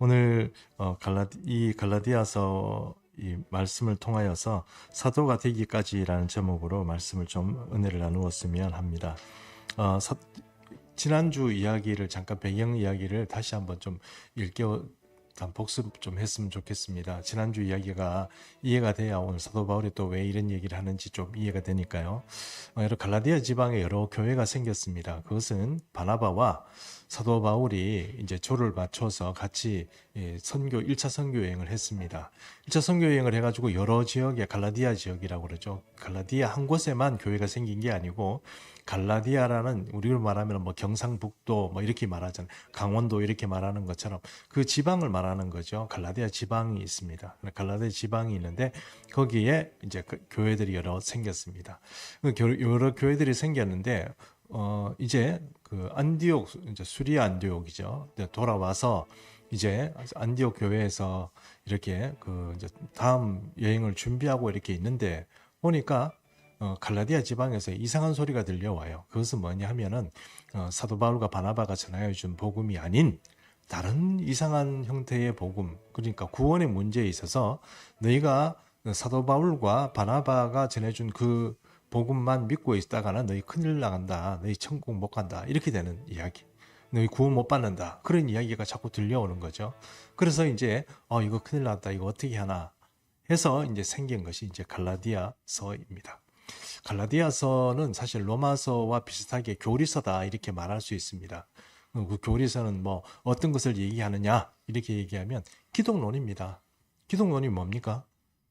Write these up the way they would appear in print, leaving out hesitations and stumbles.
오늘 이 갈라디아서 이 말씀을 통하여서 사도가 되기까지라는 제목으로 말씀을 좀 은혜를 나누었으면 합니다. 지난주 이야기를 잠깐 배경 이야기를 다시 한번 좀 일깨워 복습 좀 했으면 좋겠습니다. 지난주 이야기가 이해가 돼야 오늘 사도 바울이 또 왜 이런 얘기를 하는지 좀 이해가 되니까요. 여러 갈라디아 지방에 여러 교회가 생겼습니다. 그것은 바나바와 사도 바울이 이제 조를 맞춰서 같이 1차 선교 여행을 했습니다. 1차 선교 여행을 해가지고 여러 지역에 갈라디아 지역이라고 그러죠. 갈라디아 한 곳에만 교회가 생긴 게 아니고 갈라디아라는 우리로 말하면 뭐 경상북도 뭐 이렇게 말하잖아요. 강원도 이렇게 말하는 것처럼 그 지방을 말하는 거죠. 갈라디아 지방이 있습니다. 갈라디아 지방이 있는데 거기에 이제 교회들이 여러 생겼습니다. 여러 교회들이 생겼는데 이제 그 안디옥, 이제 수리아 안디옥이죠. 돌아와서 이제 안디옥 교회에서 이렇게 그 이제 다음 여행을 준비하고 이렇게 있는데 보니까 갈라디아 지방에서 이상한 소리가 들려와요. 그것은 뭐냐 하면은 사도 바울과 바나바가 전하여 준 복음이 아닌 다른 이상한 형태의 복음, 그러니까 구원의 문제에 있어서 너희가 사도 바울과 바나바가 전해준 그 복음만 믿고 있다가는 너희 큰일 나간다. 너희 천국 못 간다. 이렇게 되는 이야기. 너희 구원 못 받는다. 그런 이야기가 자꾸 들려오는 거죠. 그래서 이제 이거 큰일 났다. 이거 어떻게 하나 해서 이제 생긴 것이 이제 갈라디아서입니다. 갈라디아서는 사실 로마서와 비슷하게 교리서다 이렇게 말할 수 있습니다. 그 교리서는 뭐 어떤 것을 얘기하느냐 이렇게 얘기하면 기독론입니다. 기독론이 뭡니까?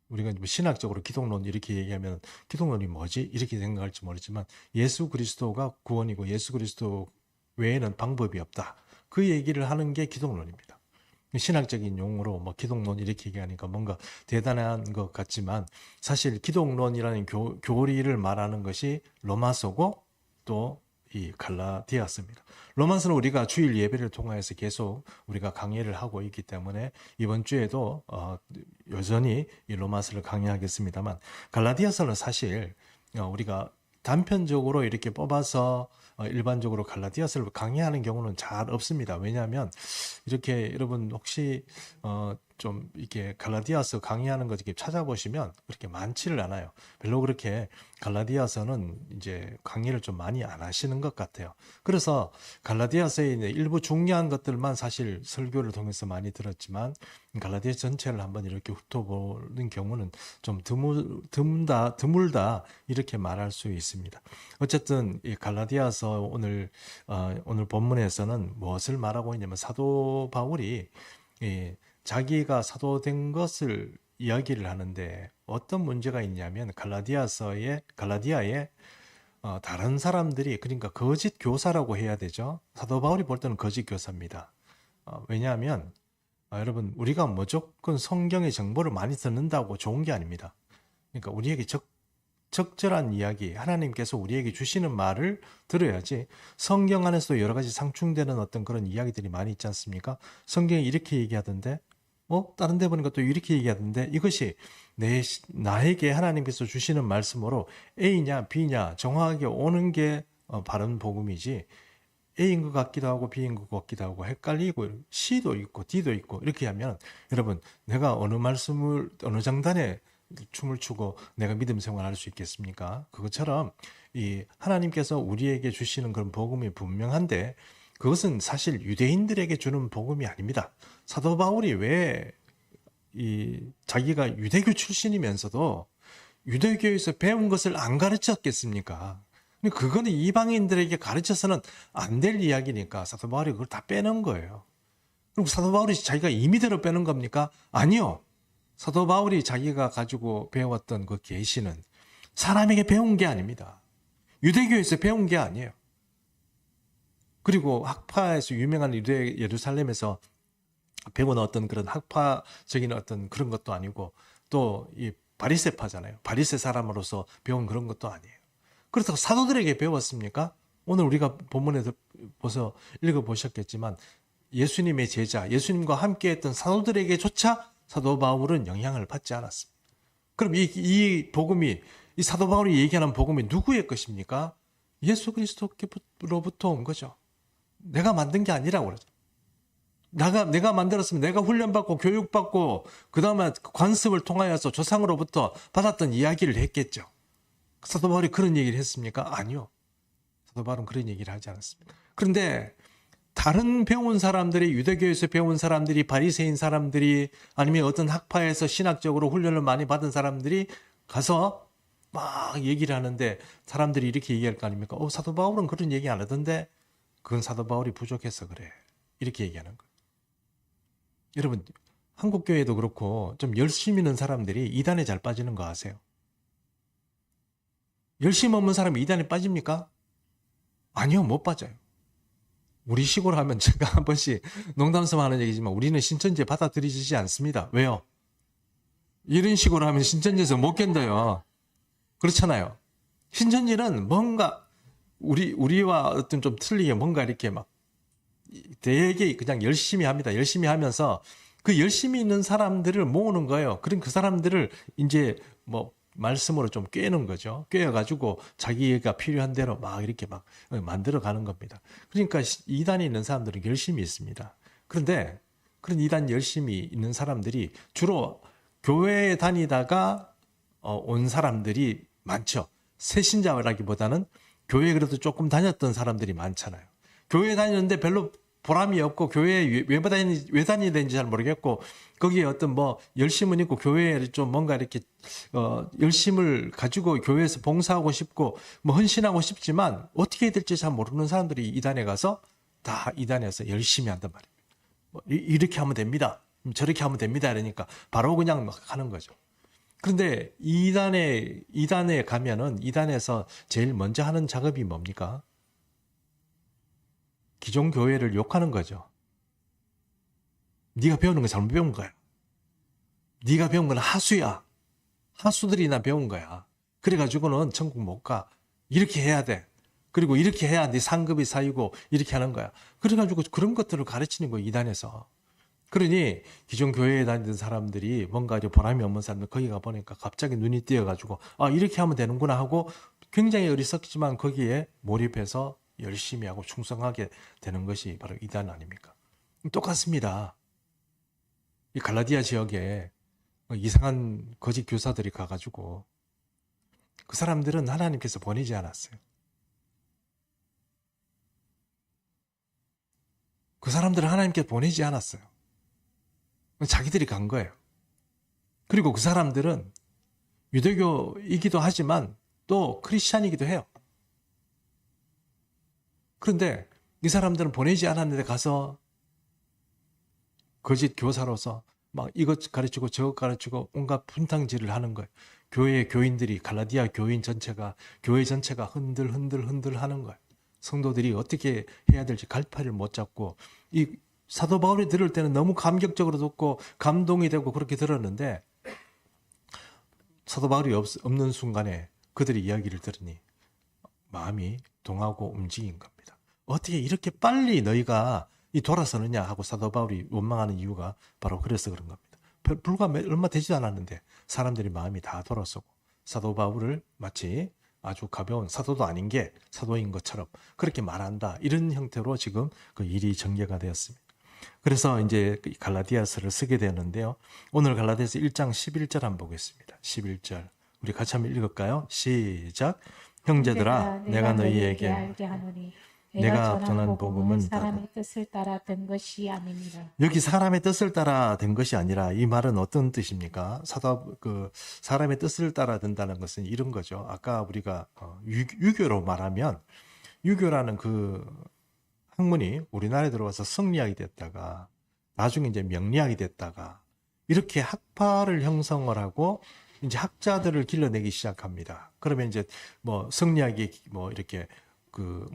우리가 신학적으로 기독론 이렇게 얘기하면 기독론이 뭐지? 이렇게 생각할지 모르지만 예수 그리스도가 구원이고 예수 그리스도 외에는 방법이 없다. 그 얘기를 하는 게 기독론입니다. 신학적인 용어로 뭐 기독론 이렇게 얘기하니까 뭔가 대단한 것 같지만 사실 기독론이라는 교리를 말하는 것이 로마서고 또 이 갈라디아서입니다. 로마서는 우리가 주일 예배를 통해서 계속 우리가 강의를 하고 있기 때문에 이번 주에도 여전히 이 로마서를 강의하겠습니다만 갈라디아서는 사실 우리가 단편적으로 이렇게 뽑아서 일반적으로 갈라디아서를 강의하는 경우는 잘 없습니다. 왜냐하면 이렇게 여러분 혹시 좀 이렇게 갈라디아서 강의하는 것 이렇게 찾아보시면 그렇게 많지를 않아요. 별로 그렇게 갈라디아서는 이제 강의를 좀 많이 안 하시는 것 같아요. 그래서 갈라디아서의 일부 중요한 것들만 사실 설교를 통해서 많이 들었지만 갈라디아 전체를 한번 이렇게 훑어보는 경우는 좀 드물다 이렇게 말할 수 있습니다. 어쨌든 이 갈라디아서 오늘 본문에서는 무엇을 말하고 있냐면 사도 바울이 자기가 사도된 것을 이야기를 하는데 어떤 문제가 있냐면 갈라디아에 다른 사람들이 그러니까 거짓 교사라고 해야 되죠. 사도 바울이 볼 때는 거짓 교사입니다. 왜냐하면 여러분 우리가 무조건 성경의 정보를 많이 듣는다고 좋은 게 아닙니다. 그러니까 우리에게 적절한 이야기, 하나님께서 우리에게 주시는 말을 들어야지. 성경 안에서도 여러 가지 상충되는 어떤 그런 이야기들이 많이 있지 않습니까? 성경이 이렇게 얘기하던데 다른 데 보니까 또 이렇게 얘기하던데 이것이 나에게 하나님께서 주시는 말씀으로 A냐 B냐 정확하게 오는 게 바른 복음이지 A인 것 같기도 하고 B인 것 같기도 하고 헷갈리고 C도 있고 D도 있고 이렇게 하면 여러분 내가 어느 장단에 춤을 추고 내가 믿음 생활할 수 있겠습니까? 그것처럼 이 하나님께서 우리에게 주시는 그런 복음이 분명한데 그것은 사실 유대인들에게 주는 복음이 아닙니다. 사도 바울이 왜 자기가 유대교 출신이면서도 유대교에서 배운 것을 안 가르쳤겠습니까? 그거는 이방인들에게 가르쳐서는 안 될 이야기니까 사도 바울이 그걸 다 빼는 거예요. 그럼 사도 바울이 자기가 임의대로 빼는 겁니까? 아니요. 사도 바울이 자기가 가지고 배웠던 그 계시는 사람에게 배운 게 아닙니다. 유대교에서 배운 게 아니에요. 그리고 학파에서 유명한 예루살렘에서 배운 어떤 그런 학파적인 어떤 그런 것도 아니고 또 이 바리새파잖아요. 바리새 사람으로서 배운 그런 것도 아니에요. 그렇다고 사도들에게 배웠습니까? 오늘 우리가 본문에서 읽어보셨겠지만 예수님의 제자, 예수님과 함께했던 사도들에게조차 사도 바울은 영향을 받지 않았습니다. 그럼 이 복음이 이 사도 바울이 얘기하는 복음이 누구의 것입니까? 예수 그리스도로부터 온 거죠. 내가 만든 게 아니라고 그러죠. 내가 만들었으면 내가 훈련받고 교육받고 그 다음에 관습을 통하여서 조상으로부터 받았던 이야기를 했겠죠. 사도 바울이 그런 얘기를 했습니까? 아니요. 사도 바울은 그런 얘기를 하지 않았습니다. 그런데 다른 배운 사람들이, 유대교에서 배운 사람들이, 바리새인 사람들이, 아니면 어떤 학파에서 신학적으로 훈련을 많이 받은 사람들이 가서 막 얘기를 하는데 사람들이 이렇게 얘기할 거 아닙니까? 사도 바울은 그런 얘기 안 하던데 그건 사도 바울이 부족해서 그래. 이렇게 얘기하는 거예요. 여러분, 한국 교회도 그렇고 좀 열심히 있는 사람들이 이단에 잘 빠지는 거 아세요? 열심히 없는 사람이 이단에 빠집니까? 아니요, 못 빠져요. 우리 식으로 하면 제가 한 번씩 농담삼아 하는 얘기지만 우리는 신천지에 받아들이지 않습니다. 왜요? 이런 식으로 하면 신천지에서 못 견뎌요. 그렇잖아요. 신천지는 뭔가 우리와 어떤 좀 틀리게 뭔가 이렇게 막 되게 그냥 열심히 합니다. 열심히 하면서 그 열심히 있는 사람들을 모으는 거예요. 그럼 그 사람들을 이제 뭐 말씀으로 좀 꿰는 거죠. 꿰어가지고 자기가 필요한 대로 막 이렇게 막 만들어 가는 겁니다. 그러니까 이단에 있는 사람들은 열심히 있습니다. 그런데 그런 이단 열심히 있는 사람들이 주로 교회에 다니다가 온 사람들이 많죠. 새신자라기보다는 교회에 그래도 조금 다녔던 사람들이 많잖아요. 교회에 다니는데 별로 보람이 없고 교회에 왜 다니야 되는지 잘 모르겠고 거기에 어떤 뭐 열심은 있고 교회에 좀 뭔가 이렇게 열심을 가지고 교회에서 봉사하고 싶고 뭐 헌신하고 싶지만 어떻게 해야 될지 잘 모르는 사람들이 이단에 가서 다 이단에서 열심히 한단 말이에요. 뭐 이렇게 하면 됩니다. 저렇게 하면 됩니다. 이러니까 바로 그냥 막 하는 거죠. 그런데 이단에 가면은 이단에서 제일 먼저 하는 작업이 뭡니까? 기존 교회를 욕하는 거죠. 네가 배우는 거 잘못 배운 거야. 네가 배운 건 하수야. 하수들이나 배운 거야. 그래가지고는 천국 못 가. 이렇게 해야 돼. 그리고 이렇게 해야 네 상급이 쌓이고 이렇게 하는 거야. 그래가지고 그런 것들을 가르치는 거야, 이단에서. 그러니 기존 교회에 다니던 사람들이 뭔가 이제 보람이 없는 사람들 거기 가보니까 갑자기 눈이 띄어가지고 이렇게 하면 되는구나 하고 굉장히 어리석지만 거기에 몰입해서 열심히 하고 충성하게 되는 것이 바로 이단 아닙니까? 똑같습니다. 이 갈라디아 지역에 이상한 거짓 교사들이 가가지고 그 사람들은 하나님께서 보내지 않았어요. 그 사람들은 하나님께서 보내지 않았어요. 자기들이 간 거예요. 그리고 그 사람들은 유대교이기도 하지만 또 크리스찬이기도 해요. 그런데 이 사람들은 보내지 않았는데 가서 거짓 교사로서 막 이것 가르치고 저것 가르치고 온갖 분탕질을 하는 거예요. 교회 교인들이 갈라디아 교인 전체가 교회 전체가 흔들 하는 거예요. 성도들이 어떻게 해야 될지 갈피를 못 잡고 이 사도 바울이 들을 때는 너무 감격적으로 듣고 감동이 되고 그렇게 들었는데 사도 바울이 없는 순간에 그들의 이야기를 들으니 마음이 동하고 움직인 겁니다. 어떻게 이렇게 빨리 너희가 돌아서느냐 하고 사도 바울이 원망하는 이유가 바로 그래서 그런 겁니다. 불과 얼마 되지도 않았는데 사람들이 마음이 다 돌아서고 사도 바울을 마치 아주 가벼운 사도도 아닌 게 사도인 것처럼 그렇게 말한다. 이런 형태로 지금 그 일이 전개가 되었습니다. 그래서 이제 갈라디아서를 쓰게 되었는데요. 오늘 갈라디아서 1장 11절 한번 보겠습니다. 11절. 우리 같이 한번 읽을까요? 시작. 형제들아 내가 너희에게 알게 하노니 내가 전한 복음은 사람의 뜻을 따라 된 것이 아닙니다. 여기 사람의 뜻을 따라 된 것이 아니라 이 말은 어떤 뜻입니까? 사람의 뜻을 따라 된다는 것은 이런 거죠. 아까 우리가 유교로 말하면 유교라는 그 학문이 우리나라에 들어와서 성리학이 됐다가 나중에 이제 명리학이 됐다가 이렇게 학파를 형성을 하고 이제 학자들을 길러내기 시작합니다. 그러면 이제 뭐 성리학이 뭐 이렇게 그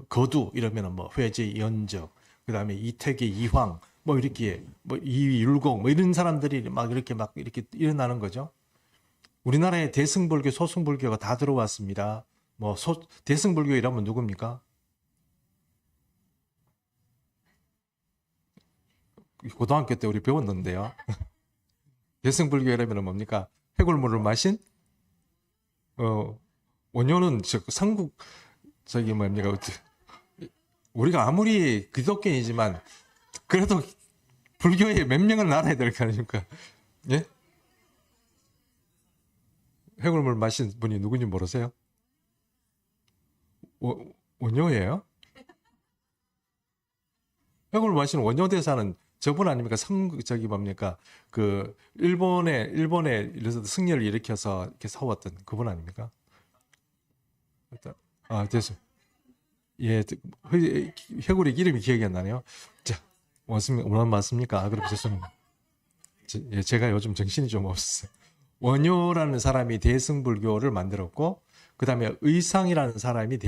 거두 이러면은 뭐 회제 연적 그다음에 이태계 이황 뭐 이렇게 뭐 이율곡 뭐 이런 사람들이 막 이렇게 일어나는 거죠. 우리나라에 대승불교, 소승불교가 다 들어왔습니다. 뭐 대승불교 이라면 누굽니까? 고등학교 때 우리 배웠는데요. 대승불교 이라면 뭡니까? 해골물을 마신 원효는 삼국 뭡니까? 우리가 아무리 기독교인이지만 그래도 불교에 몇 명을 알아야 될 거 아닙니까? 예? 해골물 마신 분이 누군지 모르세요? 원효예요? 해골물 마시는 원효 대사는 저분 아닙니까? 저기 뭡니까? 그 일본에 이래서 승려를 일으켜서 이렇게 싸웠던 그분 아닙니까? 아, 됐어. 예, 해골이 이름이 기억이 안 나네요. 자, 원만 맞습니까? 아, 그럼 죄송합니다. 제가 요즘 정신이 좀 없었어요. 원효라는 사람이 대승불교를 만들었고, 그 다음에 의상이라는 사람이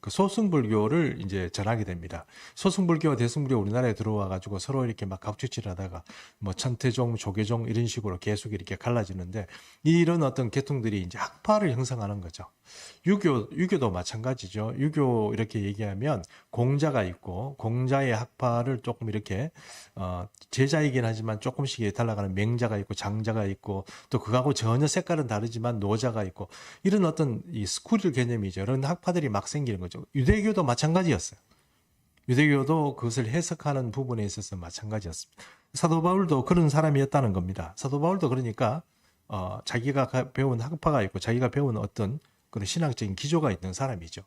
소승불교를 이제 전하게 됩니다. 소승불교와 대승불교 우리나라에 들어와가지고 서로 이렇게 막 갑질을 하다가 뭐 천태종, 조계종 이런 식으로 계속 이렇게 갈라지는데 이런 어떤 계통들이 이제 학파를 형성하는 거죠. 유교도 마찬가지죠. 유교 이렇게 얘기하면 공자가 있고 공자의 학파를 조금 이렇게 제자이긴 하지만 조금씩 달라가는 맹자가 있고 장자가 있고 또 그거하고 전혀 색깔은 다르지만 노자가 있고 이런 어떤 이 스쿨 개념이죠. 이런 학파들이 막 생기는 거죠. 유대교도 마찬가지였어요. 유대교도 그것을 해석하는 부분에 있어서 마찬가지였습니다. 사도 바울도 그런 사람이었다는 겁니다. 사도 바울도 그러니까 자기가 배운 학파가 있고 자기가 배운 어떤 그런 신앙적인 기조가 있는 사람이죠.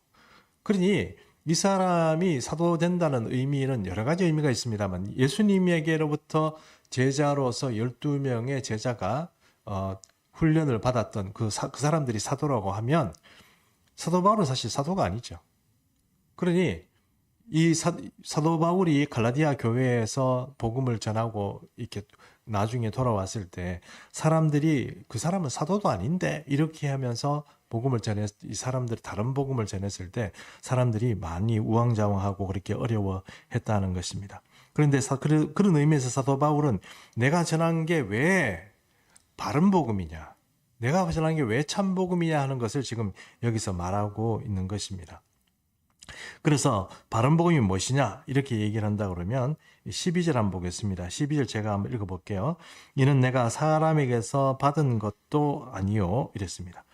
그러니 이 사람이 사도 된다는 의미는 여러 가지 의미가 있습니다만 예수님에게로부터 제자로서 12명의 제자가 훈련을 받았던 그 사람들이 사도라고 하면 사도 바울은 사실 사도가 아니죠. 그러니 이 사도 바울이 갈라디아 교회에서 복음을 전하고 이렇게 나중에 돌아왔을 때 사람들이 그 사람은 사도도 아닌데 이렇게 하면서 복음을 이 사람들이 다른 복음을 전했을 때 사람들이 많이 우왕좌왕하고 그렇게 어려워했다는 것입니다. 그런데 그런 의미에서 사도 바울은 내가 전한 게 왜 바른 복음이냐, 내가 전한 게 왜 참 복음이냐 하는 것을 지금 여기서 말하고 있는 것입니다. 그래서 바른 복음이 무엇이냐 이렇게 얘기를 한다 그러면 12절 한번 보겠습니다. 12절 제가 한번 읽어볼게요. 이는 내가 사람에게서 받은 것도 아니요 이랬습니다.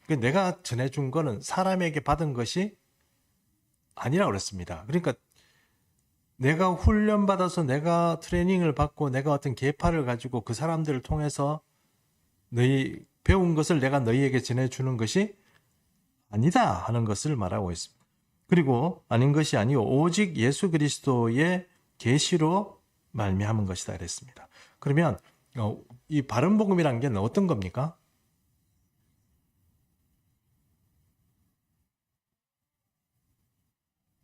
내가 전해준 거는 사람에게 받은 것이 아니라고 그랬습니다. 그러니까 내가 훈련받아서 내가 트레이닝을 받고 내가 어떤 계파를 가지고 그 사람들을 통해서 너희 배운 것을 내가 너희에게 전해주는 것이 아니다 하는 것을 말하고 있습니다. 그리고 아닌 것이 아니요 오직 예수 그리스도의 계시로 말미암은 것이다 이랬습니다. 그러면 이 바른 복음이란 게 어떤 겁니까?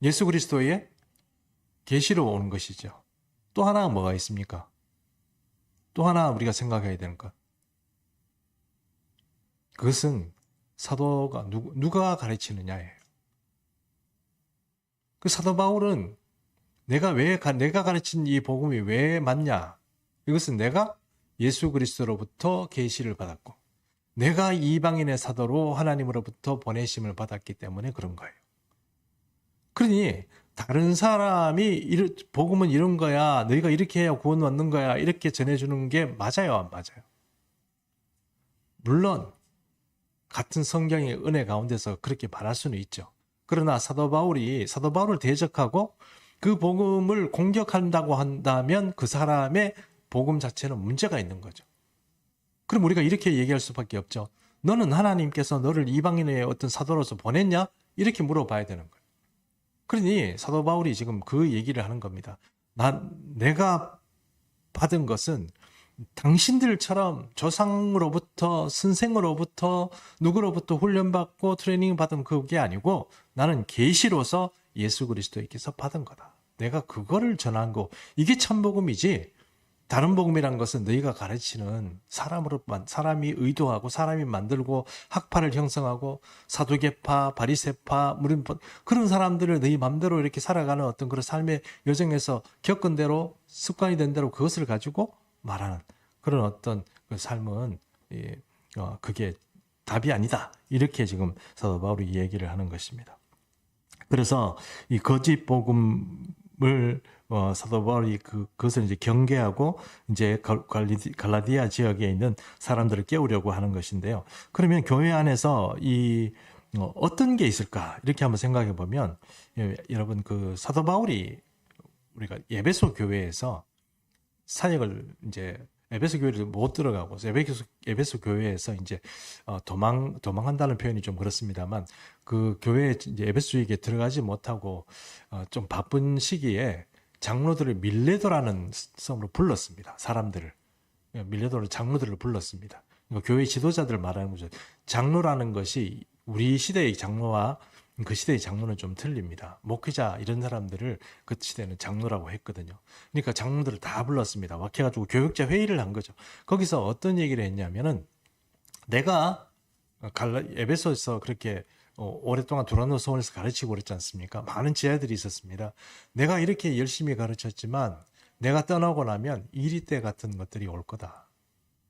예수 그리스도의 계시로 오는 것이죠. 또 하나 뭐가 있습니까? 또 하나 우리가 생각해야 되는 것. 그것은 사도가 누가 가르치느냐예요. 그 사도 바울은 내가 가르친 이 복음이 왜 맞냐? 이것은 내가 예수 그리스도로부터 계시를 받았고 내가 이방인의 사도로 하나님으로부터 보내심을 받았기 때문에 그런 거예요. 그러니 다른 사람이 복음은 이런 거야, 너희가 이렇게 해야 구원 얻는 거야 이렇게 전해주는 게 맞아요, 안 맞아요? 물론 같은 성경의 은혜 가운데서 그렇게 말할 수는 있죠. 그러나 사도 바울을 대적하고 그 복음을 공격한다고 한다면 그 사람의 복음 자체는 문제가 있는 거죠. 그럼 우리가 이렇게 얘기할 수밖에 없죠. 너는 하나님께서 너를 이방인의 어떤 사도로서 보냈냐? 이렇게 물어봐야 되는 거예요. 그러니 사도 바울이 지금 그 얘기를 하는 겁니다. 내가 받은 것은 당신들처럼 조상으로부터 선생으로부터 누구로부터 훈련받고 트레이닝 받은 그게 아니고 나는 계시로서 예수 그리스도에게서 받은 거다. 내가 그거를 전한 거. 이게 참 복음이지. 다른 복음이란 것은 너희가 가르치는 사람이 의도하고 사람이 만들고 학파를 형성하고 사두개파, 바리새파, 그런 사람들을 너희 마음대로 이렇게 살아가는 어떤 그런 삶의 여정에서 겪은 대로 습관이 된 대로 그것을 가지고 말하는 그런 어떤 그 삶은 그게 답이 아니다. 이렇게 지금 사도 바울이 얘기를 하는 것입니다. 그래서 이 거짓 복음을 사도 바울이 그것을 이제 경계하고 이제 갈라디아 지역에 있는 사람들을 깨우려고 하는 것인데요. 그러면 교회 안에서 어떤 게 있을까? 이렇게 한번 생각해 보면 여러분 그 사도 바울이 우리가 에베소 교회에서 사역을 이제 에베소 교회를 못 들어가고 에베소 교회에서 이제 도망한다는 표현이 좀 그렇습니다만 그 교회에 이제 에베소에게 들어가지 못하고 좀 바쁜 시기에 장로들을 밀레도라는 성으로 불렀습니다. 사람들을 밀레도는 장로들을 불렀습니다. 그러니까 교회 지도자들 말하는 거죠. 장로라는 것이 우리 시대의 장로와 그 시대의 장로는 좀 틀립니다. 목회자 이런 사람들을 그 시대는 장로라고 했거든요. 그러니까 장로들을 다 불렀습니다. 막 해가지고 교육자 회의를 한 거죠. 거기서 어떤 얘기를 했냐면은 내가 에베소에서 그렇게 오랫동안 두란노 서원에서 가르치고 그랬지 않습니까? 많은 지하들이 있었습니다. 내가 이렇게 열심히 가르쳤지만 내가 떠나고 나면 이리때 같은 것들이 올 거다.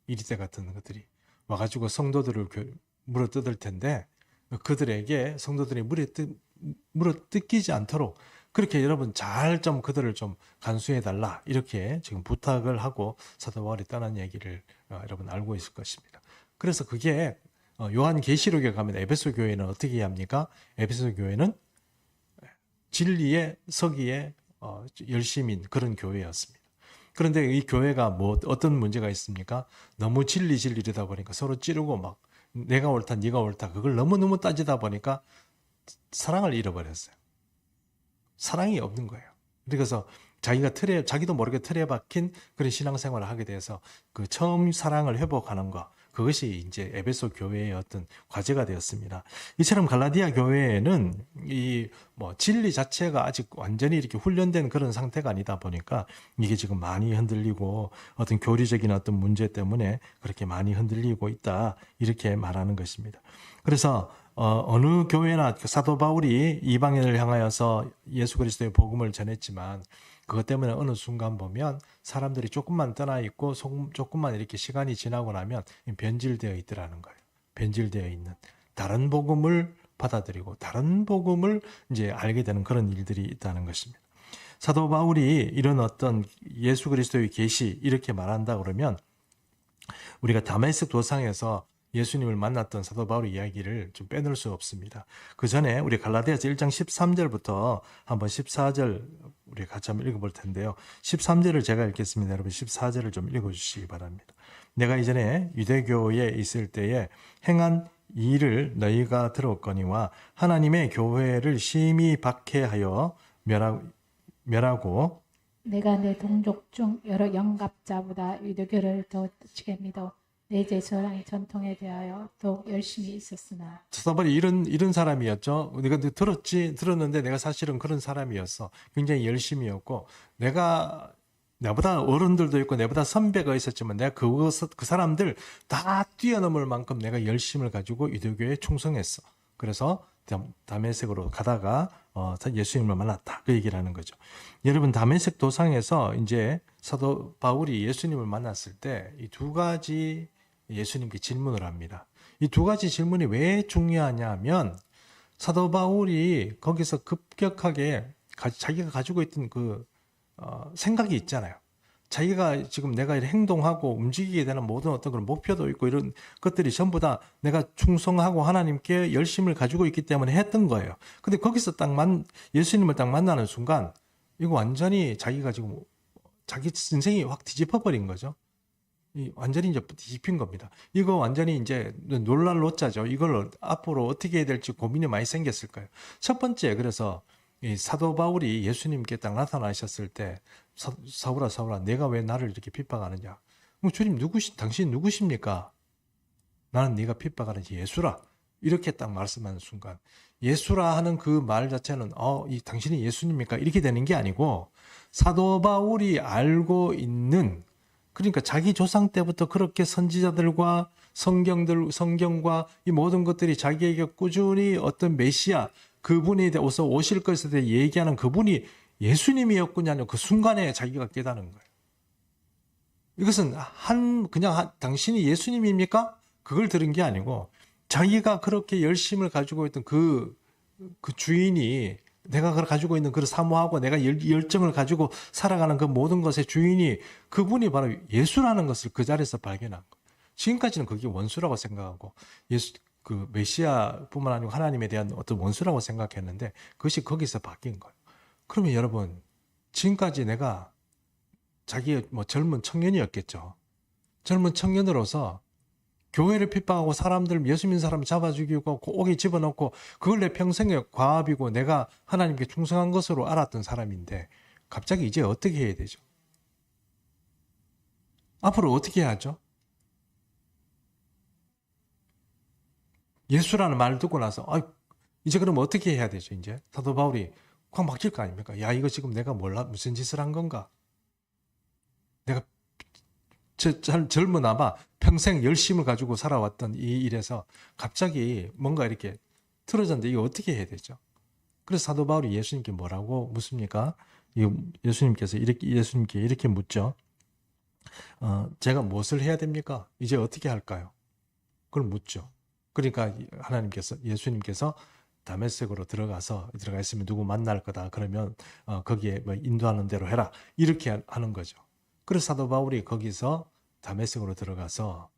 이리때 같은 것들이 와가지고 성도들을 물어뜯을 텐데 그들에게 성도들이 물어뜯기지 않도록 그렇게 여러분 잘 좀 그들을 좀 간수해 달라 이렇게 지금 부탁을 하고 사도 바울이 떠난 얘기를 여러분 알고 있을 것입니다. 그래서 그게 요한계시록에 가면 에베소 교회는 어떻게 합니까? 에베소 교회는 진리의 서기에 열심인 그런 교회였습니다. 그런데 이 교회가 어떤 문제가 있습니까? 너무 진리이다 보니까 서로 찌르고 막 내가 옳다, 네가 옳다 그걸 너무너무 따지다 보니까 사랑을 잃어버렸어요. 사랑이 없는 거예요. 그래서 자기도 모르게 틀에 박힌 그런 신앙생활을 하게 돼서 그 처음 사랑을 회복하는 거 그것이 이제 에베소 교회의 어떤 과제가 되었습니다. 이처럼 갈라디아 교회에는 진리 자체가 아직 완전히 이렇게 훈련된 그런 상태가 아니다 보니까 이게 지금 많이 흔들리고 어떤 교리적인 어떤 문제 때문에 그렇게 많이 흔들리고 있다 이렇게 말하는 것입니다. 그래서 어느 교회나 사도 바울이 이방인을 향하여서 예수 그리스도의 복음을 전했지만 그것 때문에 어느 순간 보면 사람들이 조금만 떠나 있고 조금만 이렇게 시간이 지나고 나면 변질되어 있더라는 거예요. 변질되어 있는 다른 복음을 받아들이고 다른 복음을 이제 알게 되는 그런 일들이 있다는 것입니다. 사도 바울이 이런 어떤 예수 그리스도의 계시 이렇게 말한다 그러면 우리가 다메섹 도상에서 예수님을 만났던 사도 바울의 이야기를 좀 빼놓을 수 없습니다. 그 전에 우리 갈라디아서 1장 13절부터 한번 14절 우리 같이 한번 읽어볼 텐데요. 13절을 제가 읽겠습니다. 여러분 14절을 좀 읽어주시기 바랍니다. 내가 이전에 유대교에 있을 때에 행한 일을 너희가 들었거니와 하나님의 교회를 심히 박해하여 멸하고 내가 내 동족 중 여러 영갑자보다 유대교를 더 지게 믿어 내 제사랑의 전통에 대하여 더욱 열심히 있었으나 사도 바울이 이런 사람이었죠. 내가 들었는데 내가 사실은 그런 사람이었어. 굉장히 열심이었고 나보다 어른들도 있고 내보다 선배가 있었지만 내가 그 사람들 다 뛰어넘을 만큼 내가 열심을 가지고 유대교에 충성했어. 그래서 다메섹으로 가다가 예수님을 만났다. 그 얘기를 하는 거죠. 여러분 다메섹 도상에서 이제 사도 바울이 예수님을 만났을 때 이 두 가지 예수님께 질문을 합니다. 이 두 가지 질문이 왜 중요하냐면 사도 바울이 거기서 급격하게 자기가 가지고 있던 그 생각이 있잖아요. 자기가 지금 내가 행동하고 움직이게 되는 모든 어떤 그런 목표도 있고 이런 것들이 전부 다 내가 충성하고 하나님께 열심을 가지고 있기 때문에 했던 거예요. 근데 거기서 예수님을 딱 만나는 순간 이거 완전히 자기가 지금 자기 인생이 확 뒤집어 버린 거죠. 완전히 이제 뒤집힌 겁니다. 이거 완전히 이제 놀랄 노자죠. 이걸 앞으로 어떻게 해야 될지 고민이 많이 생겼을 거예요. 첫 번째, 그래서 이 사도 바울이 예수님께 딱 나타나셨을 때 사울아 내가 왜 나를 이렇게 핍박하느냐. 주님 당신 누구십니까? 나는 네가 핍박하는 예수라. 이렇게 딱 말씀하는 순간 예수라 하는 그 말 자체는 당신이 예수님입니까? 이렇게 되는 게 아니고 사도 바울이 알고 있는 그러니까 자기 조상 때부터 그렇게 선지자들과 성경과 이 모든 것들이 자기에게 꾸준히 어떤 메시아 그분이 대해서 오실 것에 대해 얘기하는 그분이 예수님이었군요. 그 순간에 자기가 깨닫는 거예요. 이것은 당신이 예수님입니까? 그걸 들은 게 아니고 자기가 그렇게 열심을 가지고 있던 그 주인이 내가 가지고 있는 그 사모하고 내가 열정을 가지고 살아가는 그 모든 것의 주인이 그분이 바로 예수라는 것을 그 자리에서 발견한 거예요. 지금까지는 그게 원수라고 생각하고 그 메시아뿐만 아니고 하나님에 대한 어떤 원수라고 생각했는데 그것이 거기서 바뀐 거예요. 그러면 여러분 지금까지 내가 자기의 뭐 젊은 청년이었겠죠. 젊은 청년으로서 교회를 핍박하고 사람들, 예수 믿는 사람 잡아 죽이고 옥에 집어넣고 그걸 내 평생의 과업이고 내가 하나님께 충성한 것으로 알았던 사람인데 갑자기 이제 어떻게 해야 되죠? 앞으로 어떻게 해야죠? 예수라는 말을 듣고 나서 이제 그럼 어떻게 해야 되죠? 이제 사도 바울이 콱 막힐 거 아닙니까? 야, 이거 지금 내가 무슨 짓을 한 건가? 내가 젊은아마 평생 열심을 가지고 살아왔던 이 일에서 갑자기 뭔가 이렇게 틀어졌는데 이거 어떻게 해야 되죠? 그래서 사도 바울이 예수님께 뭐라고 묻습니까? 예수님께 이렇게 묻죠. 제가 무엇을 해야 됩니까? 이제 어떻게 할까요? 그걸 묻죠. 그러니까 예수님께서 다메섹으로 들어가 있으면 누구 만날 거다. 그러면 거기에 뭐 인도하는 대로 해라. 이렇게 하는 거죠. 그래서 사도 바울이 거기서 다메섹으로 들어가서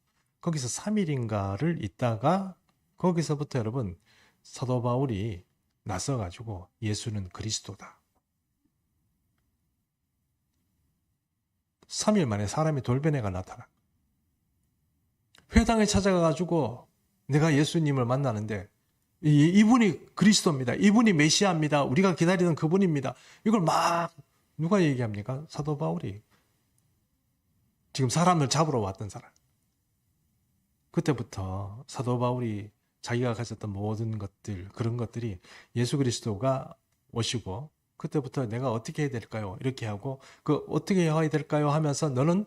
거기서 3일인가를 있다가 거기서부터 여러분 사도 바울이 나서가지고 예수는 그리스도다. 3일 만에 사람이 돌변해가 나타나. 회당에 찾아가가지고 내가 예수님을 만나는데 이분이 그리스도입니다. 이분이 메시아입니다. 우리가 기다리던 그분입니다. 이걸 막 누가 얘기합니까? 사도 바울이. 지금 사람을 잡으러 왔던 사람. 그때부터 사도 바울이 자기가 가졌던 모든 것들, 그런 것들이 예수 그리스도가 오시고 그때부터 내가 어떻게 해야 될까요? 이렇게 하고 어떻게 해야 될까요? 하면서 너는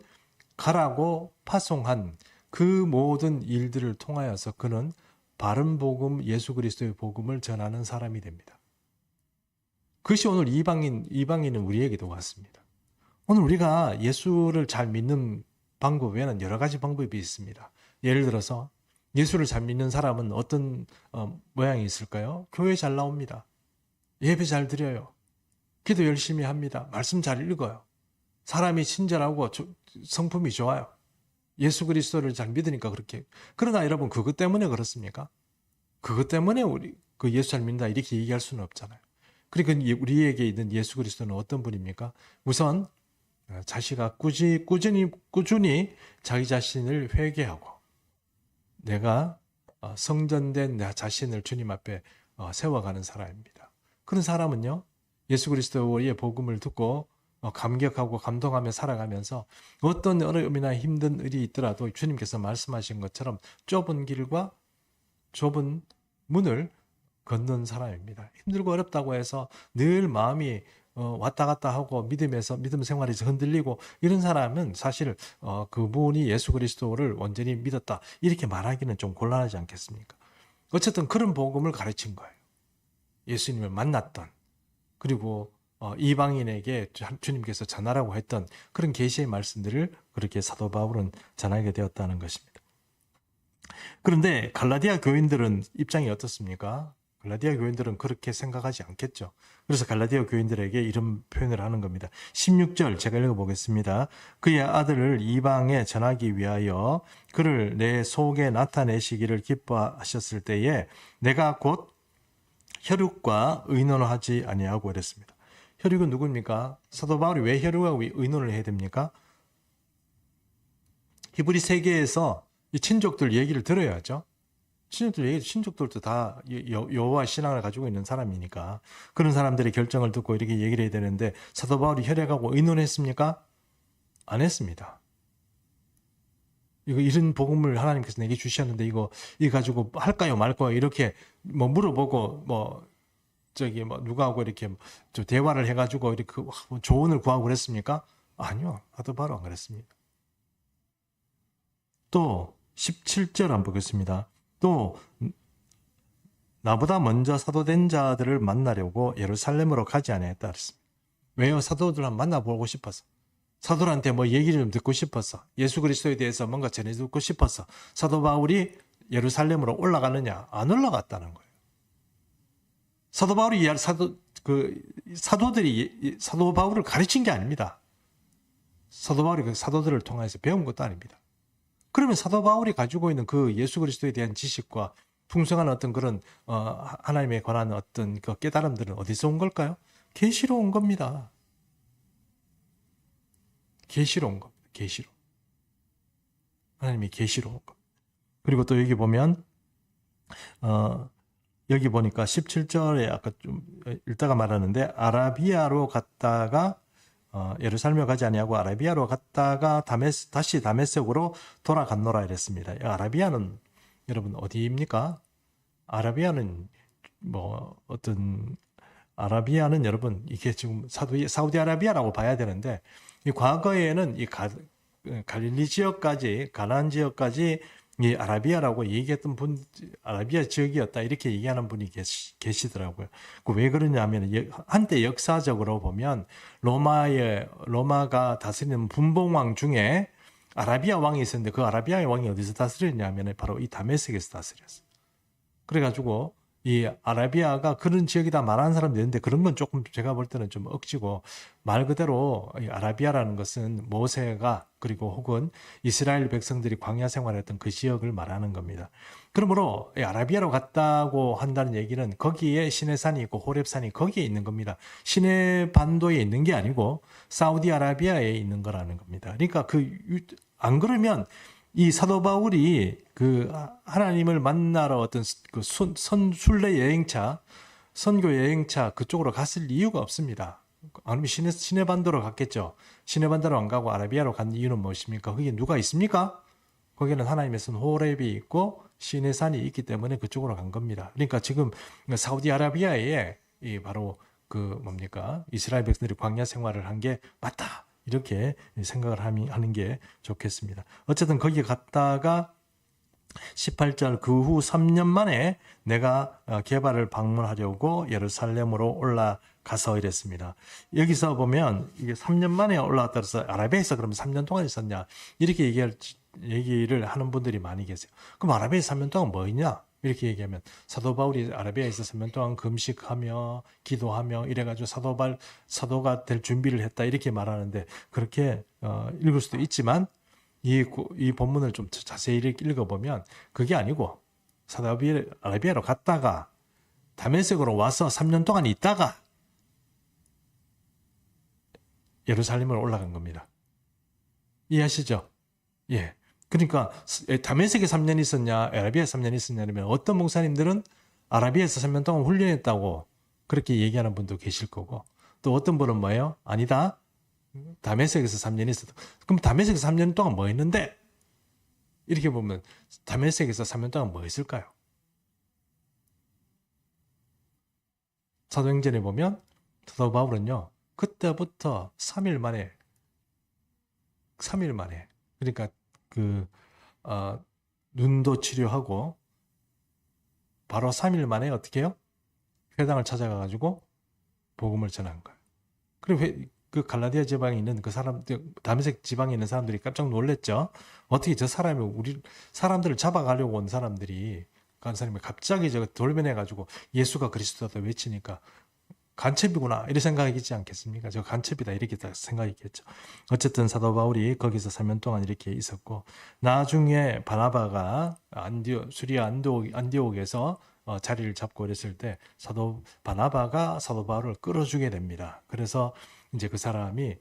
가라고 파송한 그 모든 일들을 통하여서 그는 바른 복음, 예수 그리스도의 복음을 전하는 사람이 됩니다. 그것이 오늘 이방인은 우리에게도 왔습니다. 오늘 우리가 예수를 잘 믿는 방법 외에는 여러 가지 방법이 있습니다. 예를 들어서 예수를 잘 믿는 사람은 어떤 모양이 있을까요? 교회 잘 나옵니다. 예배 잘 드려요. 기도 열심히 합니다. 말씀 잘 읽어요. 사람이 친절하고 성품이 좋아요. 예수 그리스도를 잘 믿으니까 그렇게. 그러나 여러분 그것 때문에 그렇습니까? 그것 때문에 우리 예수 잘 믿는다 이렇게 얘기할 수는 없잖아요. 그러니까 우리에게 있는 예수 그리스도는 어떤 분입니까? 우선 자기가 꾸준히 자기 자신을 회개하고 내가 성전된 내 자신을 주님 앞에 세워가는 사람입니다. 그런 사람은요, 예수 그리스도의 복음을 듣고 감격하고 감동하며 살아가면서 어떤 어려움이나 힘든 일이 있더라도 주님께서 말씀하신 것처럼 좁은 길과 좁은 문을 걷는 사람입니다. 힘들고 어렵다고 해서 늘 마음이 왔다 갔다 하고 믿음 생활에서 흔들리고 이런 사람은 사실 그분이 예수 그리스도를 완전히 믿었다 이렇게 말하기는 좀 곤란하지 않겠습니까? 어쨌든 그런 복음을 가르친 거예요. 예수님을 만났던 그리고 이방인에게 주님께서 전하라고 했던 그런 계시의 말씀들을 그렇게 사도 바울은 전하게 되었다는 것입니다. 그런데 갈라디아 교인들은 입장이 어떻습니까? 갈라디아 교인들은 그렇게 생각하지 않겠죠. 그래서 갈라디아 교인들에게 이런 표현을 하는 겁니다. 16절 제가 읽어보겠습니다. 그의 아들을 이방에 전하기 위하여 그를 내 속에 나타내시기를 기뻐하셨을 때에 내가 곧 혈육과 의논을 하지 아니하고 이랬습니다. 혈육은 누굽니까? 사도 바울이 왜 혈육과 의논을 해야 됩니까? 히브리 세계에서 이 친족들 얘기를 들어야죠. 친족들도 다 여호와 신앙을 가지고 있는 사람이니까 그런 사람들의 결정을 듣고 이렇게 얘기를 해야 되는데 사도 바울이 혈액하고 의논했습니까? 안 했습니다. 이런 복음을 하나님께서 내게 주셨는데 이거 가지고 할까요 말까요 이렇게 물어보고 누구하고 이렇게 좀 대화를 해가지고 이렇게 조언을 구하고 그랬습니까? 아니요. 사도 바울 안 그랬습니다. 또 17절 한번 보겠습니다. 또 나보다 먼저 사도된 자들을 만나려고 예루살렘으로 가지 아니했다 그랬습니다. 왜요? 사도들 한번 만나보고 싶어서. 사도들한테 얘기를 좀 듣고 싶어서. 예수 그리스도에 대해서 뭔가 전해 듣고 싶어서. 사도 바울이 예루살렘으로 올라가느냐? 안 올라갔다는 거예요. 사도 바울이 사도들이 사도 바울을 가르친 게 아닙니다. 사도 바울이 그 사도들을 통해서 배운 것도 아닙니다. 그러면 사도 바울이 가지고 있는 그 예수 그리스도에 대한 지식과 풍성한 어떤 그런 하나님에 관한 어떤 그 깨달음들은 어디서 온 걸까요? 계시로 온 겁니다. 계시로 온 겁니다. 계시로. 하나님이 계시로 온 겁니다. 그리고 또 여기 보면 여기 보니까 17절에 아까 좀 읽다가 말하는데 아라비아로 갔다가 예루살렘에 가지 아니하고 아라비아로 갔다가 다시 다메섹으로 돌아갔노라 이랬습니다. 아라비아는 여러분 어디입니까? 아라비아는 아라비아는 여러분 이게 지금 사우디아라비아라고 봐야 되는데 이 과거에는 이 갈릴리 지역까지 가나안 지역까지 이 아라비아라고 얘기했던 아라비아 지역이었다 이렇게 얘기하는 분이 계시더라고요. 왜 그러냐면 한때 역사적으로 보면 로마가 다스리는 분봉왕 중에 아라비아 왕이 있었는데 그 아라비아의 왕이 어디서 다스렸냐면 바로 이 다메섹에서 다스렸어요. 그래가지고 이 아라비아가 그런 지역이다 말하는 사람도 있는데 그런 건 조금 제가 볼 때는 좀 억지고 말 그대로 이 아라비아라는 것은 모세가 그리고 혹은 이스라엘 백성들이 광야 생활했던 그 지역을 말하는 겁니다. 그러므로 이 아라비아로 갔다고 한다는 얘기는 거기에 시내산이 있고 호렙산이 거기에 있는 겁니다. 시내 반도에 있는 게 아니고 사우디아라비아에 있는 거라는 겁니다. 그러니까 안 그러면 이 사도 바울이 그 하나님을 만나러 어떤 그 순례 여행차, 선교 여행차 그쪽으로 갔을 이유가 없습니다. 아니면 시내 반도로 갔겠죠. 시내 반도로 안 가고 아라비아로 간 이유는 무엇입니까? 거기에 누가 있습니까? 거기는 하나님의 손 호렙이 있고 시내산이 있기 때문에 그쪽으로 간 겁니다. 그러니까 지금 사우디아라비아에 바로 이스라엘 백성들이 광야 생활을 한 게 맞다. 이렇게 생각을 하는 게 좋겠습니다. 어쨌든 거기 갔다가 18절 그 후 3년 만에 내가 게바를 방문하려고 예루살렘으로 올라가서 이랬습니다. 여기서 보면 이게 3년 만에 올라갔다 그래서 아라비아에서 그러면 3년 동안 있었냐 이렇게 얘기를 하는 분들이 많이 계세요. 그럼 아라비아에서 3년 동안 뭐 했냐? 이렇게 얘기하면 사도 바울이 아라비아에서 3년 동안 금식하며 기도하며 이래가지고 사도가 될 준비를 했다 이렇게 말하는데 그렇게 읽을 수도 있지만 이 본문을 좀 자세히 읽어보면 그게 아니고 아라비아로 갔다가 다메섹으로 와서 3년 동안 있다가 예루살렘으로 올라간 겁니다. 이해하시죠? 예. 그러니까 다메섹에 3년 있었냐 아라비아에 3년 있었냐면 어떤 목사님들은 아라비아에서 3년 동안 훈련했다고 그렇게 얘기하는 분도 계실 거고 또 어떤 분은 뭐예요? 아니다. 다메섹에서 3년 있었다. 그럼 다메섹에서 3년 동안 뭐 했는데? 이렇게 보면 다메섹에서 3년 동안 뭐 했을까요? 사도행전에 보면 사도 바울은요. 그때부터 3일 만에 그러니까 눈도 치료하고 바로 3일 만에 어떻게 해요? 회당을 찾아가가지고 복음을 전한 거예요. 그리고 그 갈라디아 지방에 있는 그 다메섹 지방에 있는 사람들이 깜짝 놀랐죠. 어떻게 저 사람이 사람들을 잡아가려고 온 사람들이 간 사람이 갑자기 돌변해가지고 예수가 그리스도다 외치니까 간첩이구나 이런 생각이지 않겠습니까? 저 간첩이다 이렇게 생각이겠죠. 어쨌든 사도 바울이 거기서 3년 동안 이렇게 있었고 나중에 바나바가 수리아 안디옥에서 자리를 잡고 이랬을 때 바나바가 사도 바울을 끌어주게 됩니다. 그래서 이제 그 사람이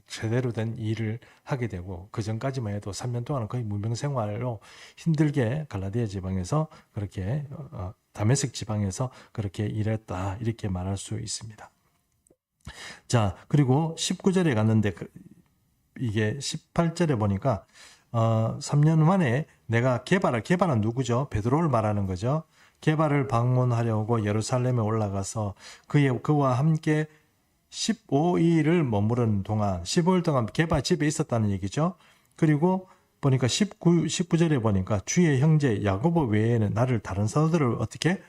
제대로 된 일을 하게 되고 그 전까지만 해도 3년 동안은 거의 무명생활로 힘들게 갈라디아 지방에서 그렇게 다메섹 지방에서 그렇게 일했다 이렇게 말할 수 있습니다. 자 그리고 19절에 갔는데 이게 18절에 보니까 3년 만에 내가 게바는 누구죠? 베드로를 말하는 거죠. 게바를 방문하려고 예루살렘에 올라가서 그와 함께 15일을 머무르는 동안 15일 동안 게바 집에 있었다는 얘기죠. 그리고 보니까 19절에 보니까 주의 형제 야고보 외에는 나를 다른 사도들을 어떻게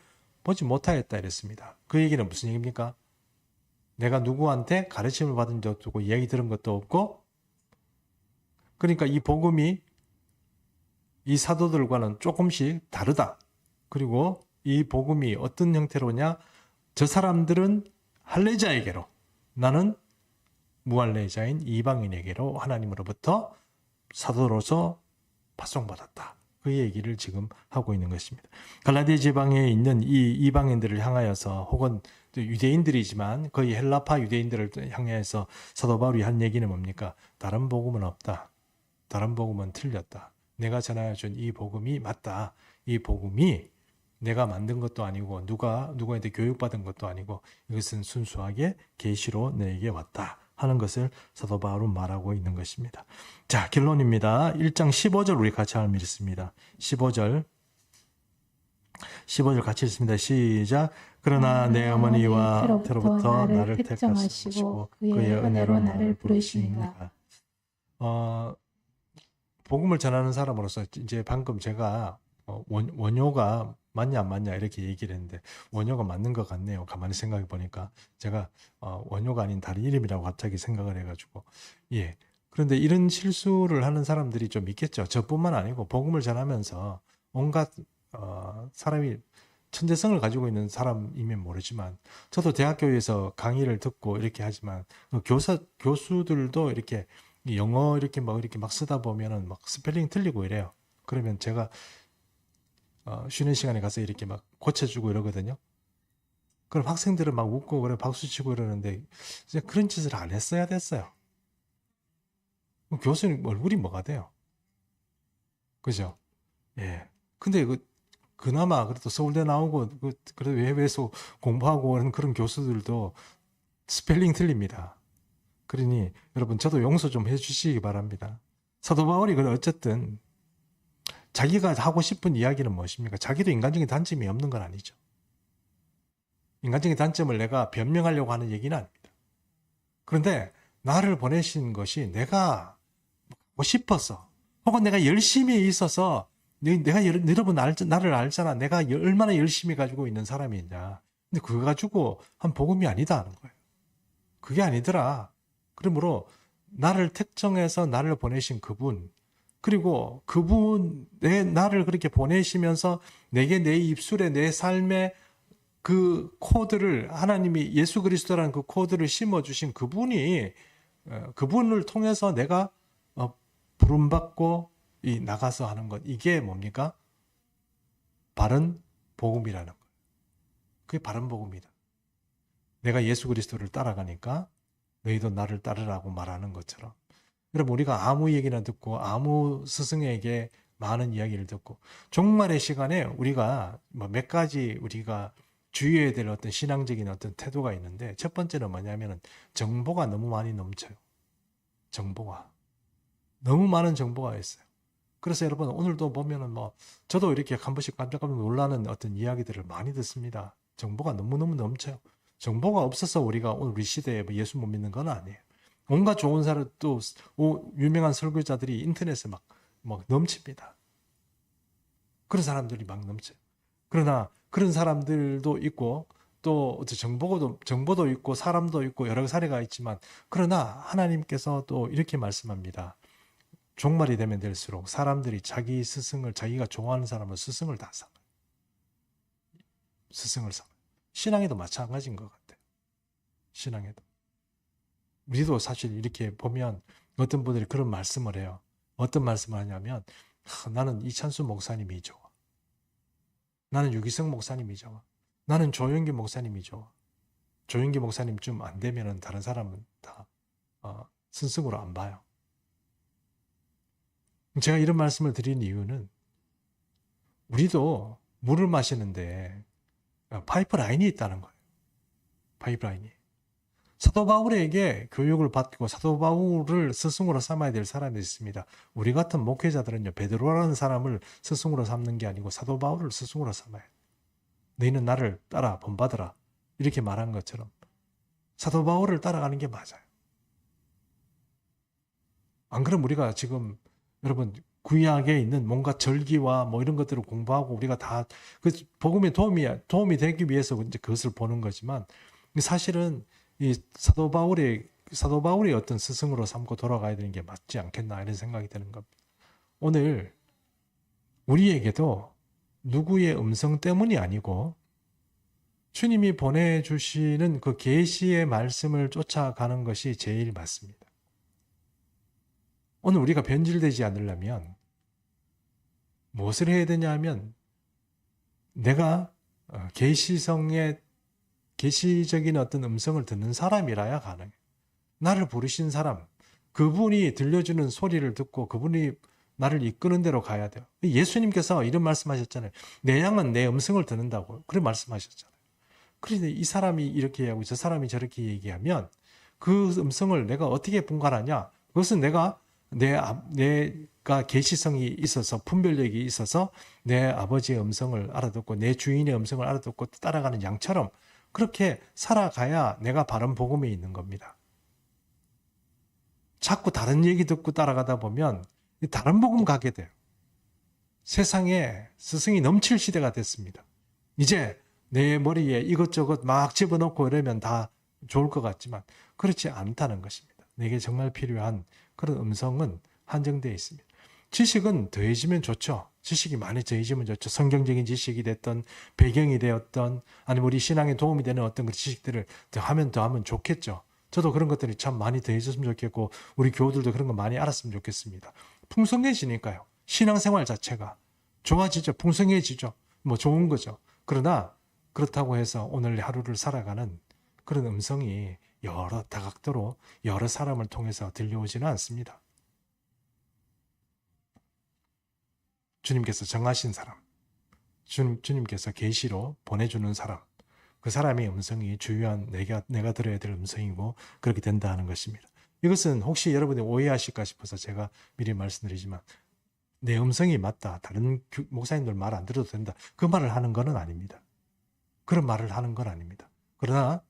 보지 못하였다 이랬습니다. 그 얘기는 무슨 얘기입니까? 내가 누구한테 가르침을 받은 적도 없고 이야기 들은 것도 없고 그러니까 이 복음이 이 사도들과는 조금씩 다르다. 그리고 이 복음이 어떤 형태로냐? 저 사람들은 할례자에게로 나는 무할례자인 이방인에게로 하나님으로부터 사도로서 파송받았다. 그 얘기를 지금 하고 있는 것입니다. 갈라디아 지방에 있는 이 이방인들을 향하여서 혹은 유대인들이지만 거의 헬라파 유대인들을 향해서 사도 바울이 한 얘기는 뭡니까? 다른 복음은 없다. 다른 복음은 틀렸다. 내가 전하여 준 이 복음이 맞다. 이 복음이 내가 만든 것도 아니고 누구한테 교육받은 것도 아니고 이것은 순수하게 계시로 내게 왔다 하는 것을 사도 바울은 말하고 있는 것입니다. 자, 결론입니다. 1장 15절 우리 같이 한번 읽습니다. 15절 같이 읽습니다. 시작. 그러나 내 어머니와 때로부터 나를 택하시고 그의 은혜로 나를 부르시니라. 복음을 전하는 사람으로서 이제 방금 제가 원효가 맞냐 안 맞냐 이렇게 얘기를 했는데 원효가 맞는 것 같네요. 가만히 생각해 보니까 제가 원효가 아닌 다른 이름이라고 갑자기 생각을 해가지고 예. 그런데 이런 실수를 하는 사람들이 좀 있겠죠. 저뿐만 아니고 복음을 전하면서 온갖 사람이 천재성을 가지고 있는 사람이면 모르지만 저도 대학교에서 강의를 듣고 이렇게 하지만 교수들도 이렇게 영어 이렇게 막 쓰다 보면은 막 스펠링 틀리고 이래요. 그러면 제가 쉬는 시간에 가서 이렇게 막 고쳐주고 이러거든요. 그럼 학생들은 막 웃고 그래 박수 치고 이러는데 이제 그런 짓을 안 했어야 됐어요. 교수님 얼굴이 뭐가 돼요? 그죠? 예. 근데 그나마 그래도 서울대 나오고 그래도 해외에서 공부하고 그런 교수들도 스펠링 틀립니다. 그러니 여러분 저도 용서 좀 해주시기 바랍니다. 사도 바울이 어쨌든 자기가 하고 싶은 이야기는 무엇입니까? 자기도 인간적인 단점이 없는 건 아니죠. 인간적인 단점을 내가 변명하려고 하는 얘기는 아닙니다. 그런데 나를 보내신 것이 내가 하고 싶어서 혹은 내가 열심히 있어서 여러분 나를 알잖아. 내가 얼마나 열심히 가지고 있는 사람이냐. 근데 그거 가지고 한 복음이 아니다 하는 거예요. 그게 아니더라. 그러므로 나를 특정해서 나를 보내신 그분 그리고 나를 그렇게 보내시면서 내게 내 입술에 내 삶에 그 코드를 하나님이 예수 그리스도라는 그 코드를 심어주신 그분을 통해서 내가 부름받고 나가서 하는 것 이게 뭡니까? 바른 복음이라는 거예요. 그게 바른 복음이다. 내가 예수 그리스도를 따라가니까 너희도 나를 따르라고 말하는 것처럼 여러분 우리가 아무 얘기나 듣고 아무 스승에게 많은 이야기를 듣고 종말의 시간에 우리가 몇 가지 우리가 주의해야 될 어떤 신앙적인 어떤 태도가 있는데 첫 번째는 뭐냐면은 정보가 너무 많이 넘쳐요. 정보가 너무 많은 정보가 있어요. 그래서 여러분 오늘도 보면은 저도 이렇게 한 번씩 깜짝깜짝 놀라는 어떤 이야기들을 많이 듣습니다. 정보가 너무너무 넘쳐요. 정보가 없어서 우리가 오늘 우리 시대에 예수 못 믿는 건 아니에요. 온갖 좋은 사람 또 유명한 설교자들이 인터넷에 막 넘칩니다. 그런 사람들이 막 넘쳐요. 그러나 그런 사람들도 있고 또 정보도 있고 사람도 있고 여러 사례가 있지만 그러나 하나님께서 또 이렇게 말씀합니다. 종말이 되면 될수록 사람들이 자기가 좋아하는 사람을 스승을 다 삼아요. 스승을 삼아요. 신앙에도 마찬가지인 것 같아요. 신앙에도. 우리도 사실 이렇게 보면 어떤 분들이 그런 말씀을 해요. 어떤 말씀을 하냐면 나는 이찬수 목사님이 좋아. 나는 유기성 목사님이 좋아. 나는 조영기 목사님이 좋아. 조영기 목사님 좀 안 되면은 다른 사람은 다 스승으로 안 봐요. 제가 이런 말씀을 드린 이유는 우리도 물을 마시는데 파이프라인이 있다는 거예요. 파이프라인이. 사도 바울에게 교육을 받고 사도 바울을 스승으로 삼아야 될 사람이 있습니다. 우리 같은 목회자들은요. 베드로라는 사람을 스승으로 삼는 게 아니고 사도 바울을 스승으로 삼아야 돼. 너희는 나를 따라 본받으라. 이렇게 말한 것처럼 사도 바울을 따라가는 게 맞아요. 안 그러면 우리가 지금 여러분 구약에 있는 뭔가 절기와 이런 것들을 공부하고 우리가 다 그 복음에 도움이 되기 위해서 이제 그것을 보는 거지만 사실은 이 사도 바울의 어떤 스승으로 삼고 돌아가야 되는 게 맞지 않겠나 이런 생각이 드는 겁니다. 오늘 우리에게도 누구의 음성 때문이 아니고 주님이 보내주시는 그 계시의 말씀을 쫓아가는 것이 제일 맞습니다. 오늘 우리가 변질되지 않으려면 무엇을 해야 되냐 하면 내가 계시성의 계시적인 어떤 음성을 듣는 사람이라야 가능해요. 나를 부르신 사람, 그분이 들려주는 소리를 듣고 그분이 나를 이끄는 대로 가야 돼요. 예수님께서 이런 말씀하셨잖아요. 내 양은 내 음성을 듣는다고. 그런 말씀하셨잖아요. 그런데 이 사람이 이렇게 하고 저 사람이 저렇게 얘기하면 그 음성을 내가 어떻게 분간하냐? 그것은 내가 내가 계시성이 있어서 분별력이 있어서 내 아버지의 음성을 알아듣고 내 주인의 음성을 알아듣고 따라가는 양처럼 그렇게 살아가야 내가 바른 복음에 있는 겁니다. 자꾸 다른 얘기 듣고 따라가다 보면 다른 복음 가게 돼요. 세상에 스승이 넘칠 시대가 됐습니다. 이제 내 머리에 이것저것 막 집어넣고 이러면 다 좋을 것 같지만 그렇지 않다는 것입니다. 내게 정말 필요한 그런 음성은 한정되어 있습니다. 지식은 더해지면 좋죠. 지식이 많이 더해지면 좋죠. 성경적인 지식이 됐던 배경이 되었던 아니면 우리 신앙에 도움이 되는 어떤 그 지식들을 더하면 좋겠죠. 저도 그런 것들이 참 많이 더해졌으면 좋겠고 우리 교우들도 그런 거 많이 알았으면 좋겠습니다. 풍성해지니까요. 신앙생활 자체가 좋아지죠. 풍성해지죠. 뭐 좋은 거죠. 그러나 그렇다고 해서 오늘 하루를 살아가는 그런 음성이 여러 다각도로 여러 사람을 통해서 들려오지는 않습니다. 주님께서 정하신 사람, 주님께서 계시로 보내주는 사람, 그 사람의 음성이 주요한 내가 들어야 될 음성이고 그렇게 된다 하는 것입니다. 이것은 혹시 여러분이 오해하실까 싶어서 제가 미리 말씀드리지만 내 음성이 맞다. 다른 목사님들 말 안 들어도 된다. 그 말을 하는 건 아닙니다. 그런 말을 하는 건 아닙니다. 그러나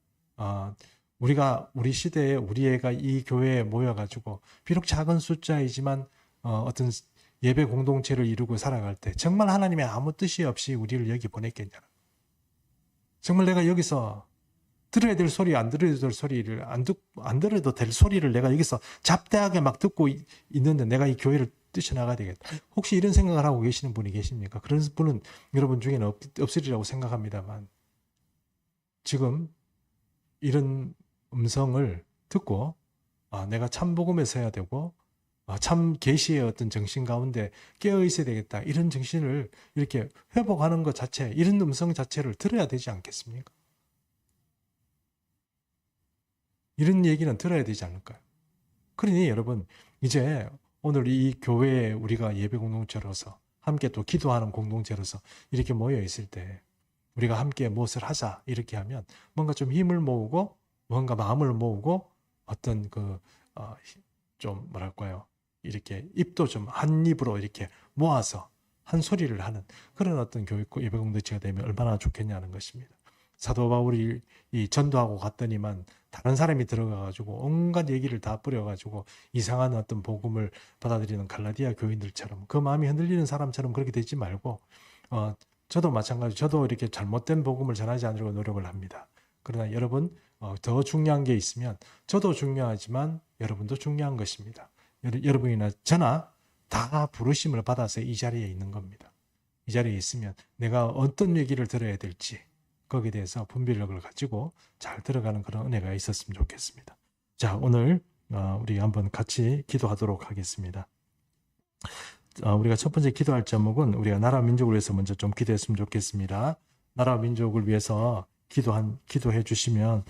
우리가 우리 시대에 우리 애가 이 교회에 모여가지고 비록 작은 숫자이지만 어떤 예배 공동체를 이루고 살아갈 때 정말 하나님의 아무 뜻이 없이 우리를 여기 보냈겠냐. 정말 내가 여기서 들어야 될 소리, 안 들어야 될 소리를 안 들어도 될 소리를 내가 여기서 잡다하게 막 듣고 있는데 내가 이 교회를 뛰쳐나가야 되겠다. 혹시 이런 생각을 하고 계시는 분이 계십니까? 그런 분은 여러분 중에는 없으리라고 생각합니다만 지금 이런 음성을 듣고 내가 참 복음에 서야 되고 참 계시의 어떤 정신 가운데 깨어 있어야 되겠다. 이런 정신을 이렇게 회복하는 것 자체, 이런 음성 자체를 들어야 되지 않겠습니까? 이런 얘기는 들어야 되지 않을까요? 그러니 여러분 이제 오늘 이 교회에 우리가 예배 공동체로서 함께 또 기도하는 공동체로서 이렇게 모여 있을 때 우리가 함께 무엇을 하자 이렇게 하면 뭔가 좀 힘을 모으고 뭔가 마음을 모으고 어떤 좀 뭐랄까요? 이렇게 입도 좀 한 입으로 이렇게 모아서 한 소리를 하는 그런 어떤 교육 예배 공동체가 되면 얼마나 좋겠냐는 것입니다. 사도 바울이 전도하고 갔더니만 다른 사람이 들어가가지고 온갖 얘기를 다 뿌려가지고 이상한 어떤 복음을 받아들이는 갈라디아 교인들처럼 그 마음이 흔들리는 사람처럼 그렇게 되지 말고 저도 마찬가지 저도 이렇게 잘못된 복음을 전하지 않으려고 노력을 합니다. 그러나 여러분 더 중요한 게 있으면 저도 중요하지만 여러분도 중요한 것입니다. 여러분이나 저나 다 부르심을 받아서 이 자리에 있는 겁니다. 이 자리에 있으면 내가 어떤 얘기를 들어야 될지 거기에 대해서 분별력을 가지고 잘 들어가는 그런 은혜가 있었으면 좋겠습니다. 자, 오늘 우리 한번 같이 기도하도록 하겠습니다. 우리가 첫 번째 기도할 제목은 우리가 나라 민족을 위해서 먼저 좀 기도했으면 좋겠습니다. 나라 민족을 위해서 기도해 주시면